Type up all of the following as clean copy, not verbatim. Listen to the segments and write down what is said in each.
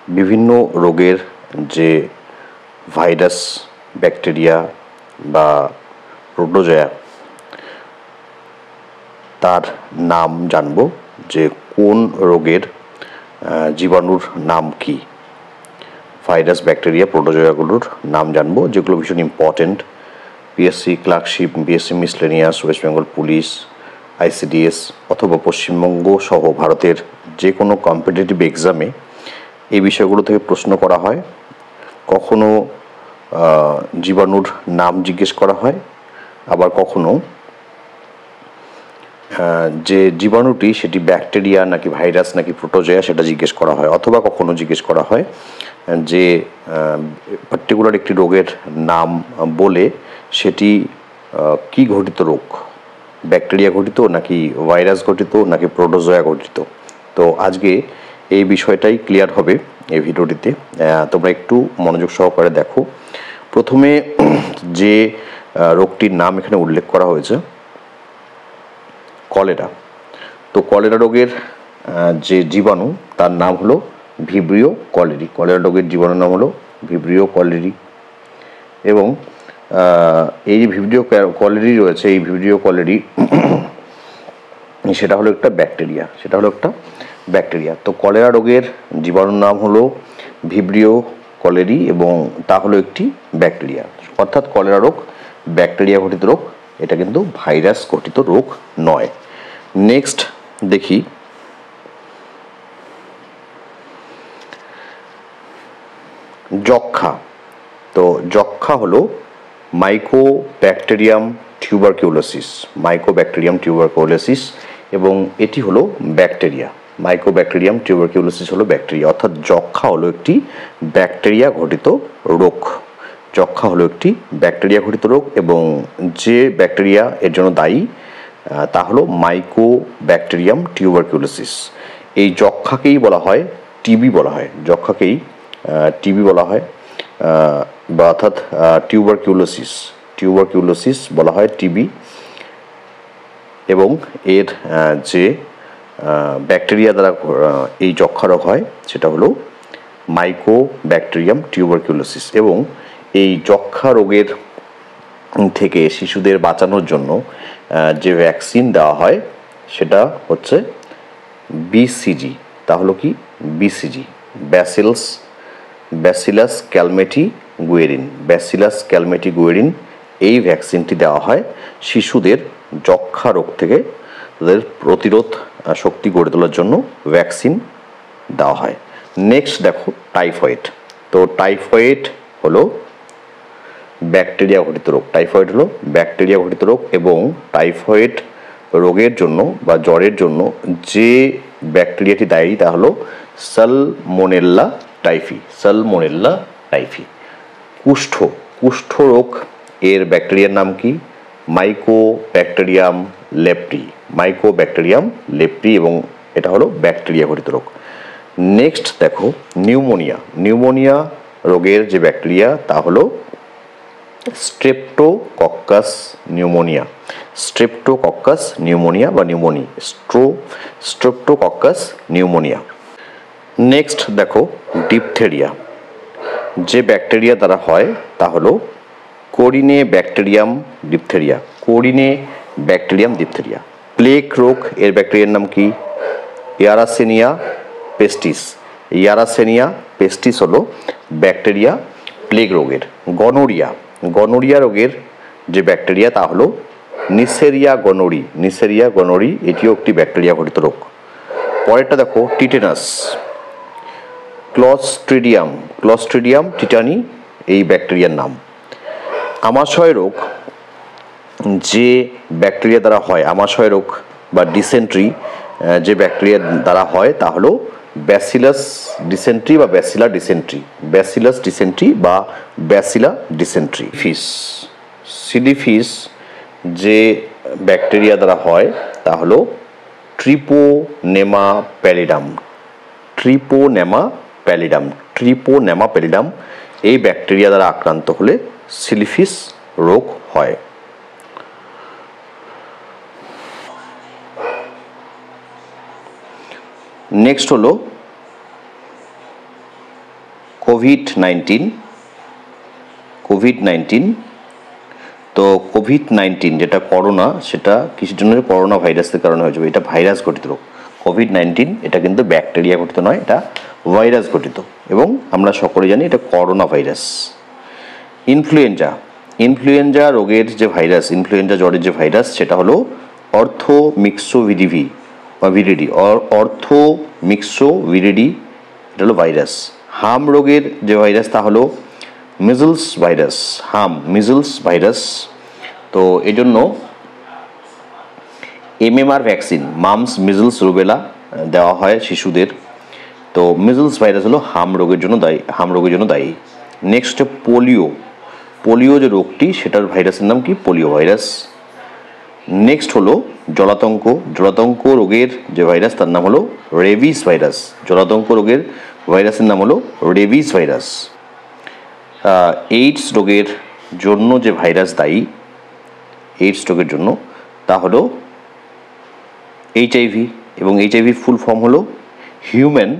বিভিন্ন রোগের যে ভাইরাস, ব্যাকটেরিয়া বা প্রোটোজোয়া তার নাম জানব, যে কোন রোগের জীবাণুর নাম কি। ভাইরাস, ব্যাকটেরিয়া, প্রোটোজোয়াগুলোর নাম জানবো, যেগুলো ভীষণ important. PSC clerkship, BSc miscellaneous, West Bengal police, ICDS অথবা পশ্চিমবঙ্গ সহ ভারতের যে কোনো কম্পিটিটিভ এক্সামে এই বিষয়গুলো থেকে প্রশ্ন করা হয়। কখনো জীবাণুর নাম জিজ্ঞেস করা হয়, আবার কখনো যে জীবাণুটি সেটি ব্যাকটেরিয়া নাকি ভাইরাস নাকি প্রোটোজোয়া সেটা জিজ্ঞেস করা হয়, অথবা কখনো জিজ্ঞেস করা হয় যে পার্টিকুলার একটি রোগের নাম বলে সেটি কি ঘটিত রোগ, ব্যাকটেরিয়া ঘটিত নাকি ভাইরাস ঘটিত নাকি প্রোটোজোয়া ঘটিত। তো আজকে এই বিষয়টাই ক্লিয়ার হবে এই ভিডিওটিতে। তোমরা একটু মনোযোগ সহকারে দেখো। প্রথমে যে রোগটির নাম এখানে উল্লেখ করা হয়েছে, কলেরা। তো কলেরা রোগের যে জীবাণু তার নাম হলো ভিব্রিও কলেরি। কলেরা রোগের জীবাণুর নাম হলো ভিব্রিও কলেরি। এবং এই যে ভিব্রিও কলেরি রয়েছে, এই ভিব্রিও কলেরি সেটা হলো একটা ব্যাকটেরিয়া। তো কলেরা রোগের জীবাণুর নাম হলো ভিব্রিও কলেরি এবং তা হলো একটি ব্যাকটেরিয়া। অর্থাৎ কলেরা রোগ ব্যাকটেরিয়া ঘটিত রোগ, এটা কিন্তু ভাইরাস ঘটিত রোগ নয়। নেক্সট দেখি, যক্ষা। তো যক্ষা হলো মাইকোব্যাকটেরিয়াম টিউবারকিউলোসিস এবং এটি হলো ব্যাকটেরিয়া। মাইকোব্যাকটেরিয়াম টিউবারকিউলোসিস হলো ব্যাকটেরিয়া, অর্থাৎ যক্ষা হলো একটি ব্যাকটেরিয়া ঘটিত রোগ। এবং যে ব্যাকটেরিয়া এর জন্য দায়ী তা হলো মাইকোব্যাকটেরিয়াম টিউবারকিউলোসিস। এই যক্ষাকেই বলা হয় টিবি বলা হয়, বা অর্থাৎ টিউবারকিউলোসিস বলা হয় টিবি। এবং এর যে ব্যাকটেরিয়া দ্বারা এই যক্ষা রোগ হয় সেটা হলো মাইকোব্যাকটেরিয়াম টিউবারকিউলোসিস। এবং এই যক্ষা রোগের থেকে শিশুদের বাঁচানোর জন্য যে ভ্যাকসিন দেওয়া হয় সেটা হচ্ছে বিসিজি। তা হলো কি বিসিজি, ব্যাসিলাস ক্যালমেটি গুয়েরিন। এই ভ্যাকসিনটি দেওয়া হয় শিশুদের যক্ষা রোগ থেকে তাদের প্রতিরোধ শক্তি গড়ে তোলার জন্য ভ্যাকসিন দেওয়া হয়। নেক্সট দেখো টাইফয়েড। তো টাইফয়েড হলো ব্যাকটেরিয়া ঘটিত রোগ এবং টাইফয়েড রোগের জন্য বা জ্বরের জন্য যে ব্যাকটেরিয়াটি দায়ী তা হলো সালমোনেল্লা টাইফি। কুষ্ঠ রোগ এর ব্যাকটেরিয়ার নাম কি? মাইকোব্যাকটেরিয়াম লেপ্রি এবং এটা হলো ব্যাকটেরিয়া ঘটিত রোগ। নেক্সট দেখো নিউমোনিয়া রোগের যে ব্যাকটেরিয়া তা হলো স্ট্রেপ্টোকক্কাস নিউমোনিয়া বা স্ট্রেপ্টোকক্কাস নিউমোনিয়া। নেক্সট দেখো ডিপথেরিয়া। যে ব্যাকটেরিয়া দ্বারা হয় তা হলো কোরিনে ব্যাকটেরিয়াম ডিপথেরিয়া। প্লেগ রোগ এর ব্যাকটেরিয়ার নাম কি? ইয়ারাসেনিয়া পেস্টিস হলো ব্যাকটেরিয়া প্লেগ রোগের। গনোরিয়া রোগের যে ব্যাকটেরিয়া তা হলো নিসেরিয়া গনোরি, এটিও একটি ব্যাকটেরিয়া ঘটিত রোগ। পরেরটা দেখো টিটেনাস। ক্লস্ট্রিডিয়াম টিটানি এই ব্যাকটেরিয়ার নাম। আমাশয় রোগ যে ব্যাকটেরিয়া দ্বারা হয়, আমাশয় রোগ বা ডিসেন্ট্রি যে ব্যাকটেরিয়া দ্বারা হয় তা হলো ব্যাসিলাস ডিসেন্ট্রি। সিলিফিস যে ব্যাকটেরিয়া দ্বারা হয় তা হলো ট্রিপোনেমা প্যালিডাম। এই ব্যাকটেরিয়া দ্বারা আক্রান্ত হলে সিলিফিস রোগ হয়। নেক্সট হলো কোভিড-19 তো কোভিড-19 যেটা করোনা, সেটা কিসের জন্য? করোনা ভাইরাসের কারণে হয়েছে, এটা ভাইরাস ঘটিত রোগ। কোভিড-19 এটা কিন্তু ব্যাকটেরিয়া ঘটিত নয়, এটা ভাইরাস ঘটিত, এবং আমরা সকলে জানি এটা করোনা ভাইরাস। ইনফ্লুয়েঞ্জা রোগের যে ভাইরাস, ইনফ্লুয়েঞ্জা জ্বরের যে ভাইরাস, সেটা হলো অর্থোমিক্সোভিরিডি, এটা হলো ভাইরাস। হাম রোগের যে ভাইরাস তা হলো মিজলস ভাইরাস। তো এই জন্য MMR vaccine, mum's, measles, rubella দেওয়া হয় শিশুদের। তো মিজলস ভাইরাস হলো হাম রোগের জন্য দায়ী। নেক্সট পোলিও যে রোগটি, সেটার ভাইরাসের নাম কি? Polio virus. নেক্সট হলো জলাতঙ্ক রোগের যে ভাইরাস, তার নাম হলো রেবিস ভাইরাস। জলাতঙ্ক রোগের ভাইরাসের নাম হলো রেবিস ভাইরাস। এইডস রোগের জন্য যে ভাইরাস দায়ী, এইডস রোগের জন্য, তা হলো HIV, এবং HIV ফুল ফর্ম হলো হিউম্যান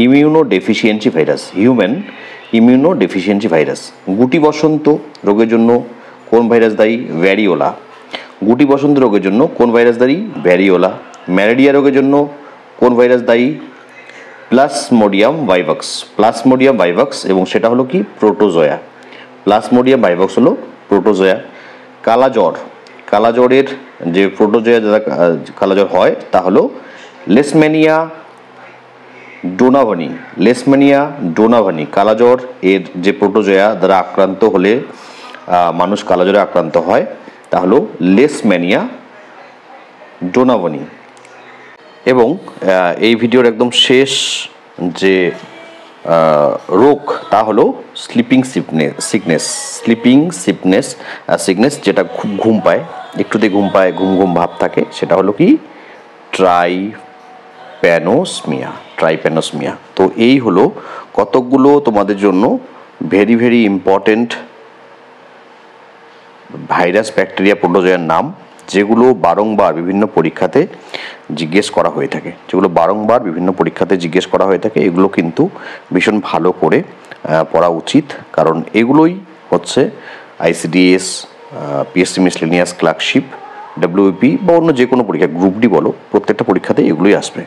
ইমিউনো ডেফিসিয়েন্সি ভাইরাস। গুটি বসন্ত রোগের জন্য কোন ভাইরাস দায়ী? ভ্যারিওলা। গুটি বসন্ত রোগের জন্য কোন ভাইরাস দায়ী? ভ্যারিওলা। ম্যালেরিয়া রোগের জন্য কোন ভাইরাস দায়ী? প্লাজমোডিয়াম ভাইভাক্স, এবং সেটা হলো কি? প্রোটোজোয়া। প্লাজমোডিয়াম ভাইভাক্স হলো প্রোটোজোয়া। কালাজ্বরের যে প্রোটোজোয়া যারা কালাজ্বর হয়, তা হলো লেশম্যানিয়া ডোনাভানি। কালাজ্বর এর যে প্রোটোজোয়া দ্বারা আক্রান্ত হলে মানুষ কালাজ্বরে আক্রান্ত হয়, তা হলো লেশম্যানিয়া ডোনাভানি। এবং এই ভিডিওর একদম শেষ যে রোগ, তা হলো স্লিপিং সিকনেস, যেটা খুব ঘুম পায়, একটুতে ঘুম ভাব থাকে, সেটা হলো কি? ট্রাইপ্যানোসমিয়া। তো এই হলো কতকগুলো তোমাদের জন্য very very important virus, bacteria, প্রোটোজোয়ার নাম, যেগুলো বারংবার বিভিন্ন পরীক্ষাতে জিজ্ঞেস করা হয়ে থাকে। এগুলো কিন্তু ভীষণ ভালো করে পড়া উচিত, কারণ এগুলোই হচ্ছে ICDS, PSC miscellaneous clerkship, WBP বা অন্য যে কোনো পরীক্ষা, গ্রুপ ডি বলো, প্রত্যেকটা পরীক্ষাতেই এগুলোই আসবে।